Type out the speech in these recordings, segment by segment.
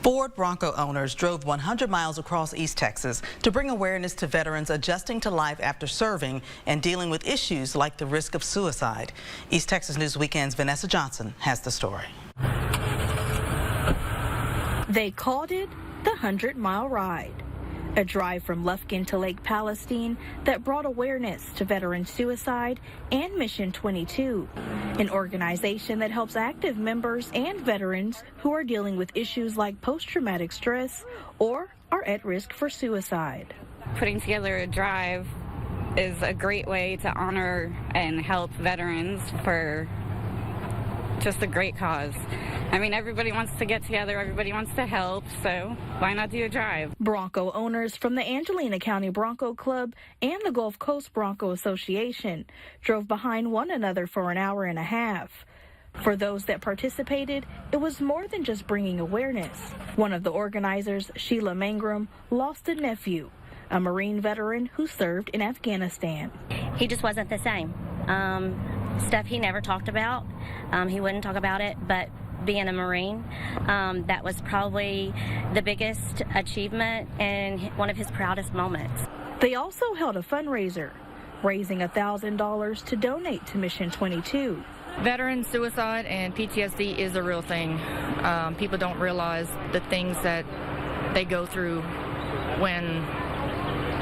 Ford Bronco owners drove 100 miles across East Texas to bring awareness to veterans adjusting to life after serving and dealing with issues like the risk of suicide. East Texas News Weekend's Vanessa Johnson has the story. They called it the 100-mile ride, a drive from Lufkin to Lake Palestine that brought awareness to veteran suicide and Mission 22, an organization that helps active members and veterans who are dealing with issues like post-traumatic stress or are at risk for suicide. Putting together a drive is a great way to honor and help veterans for just a great cause. I mean, everybody wants to get together, everybody wants to help, so why not do a drive? Bronco owners from the Angelina County Bronco Club and the Gulf Coast Bronco Association drove behind one another for an hour and a half. For those that participated, it was more than just bringing awareness. One of the organizers, Sheila Mangrum, lost a nephew, a Marine veteran who served in Afghanistan. He just wasn't the same. Stuff he never talked about. He wouldn't talk about it, but being a Marine, that was probably the biggest achievement and one of his proudest moments. They also held a fundraiser, raising $1,000 to donate to Mission 22. Veteran suicide and PTSD is a real thing. People don't realize the things that they go through when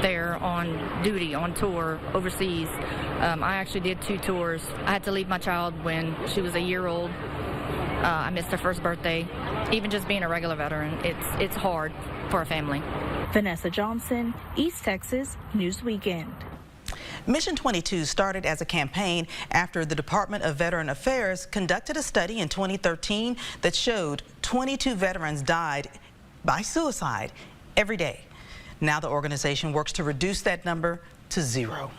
they're on duty, on tour, overseas. I actually did 2 tours. I had to leave my child when she was a year old. I missed her first birthday. Even just being a regular veteran, it's hard for a family. Vanessa Johnson, East Texas News Weekend. Mission 22 started as a campaign after the Department of Veteran Affairs conducted a study in 2013 that showed 22 veterans died by suicide every day. Now the organization works to reduce that number to 0.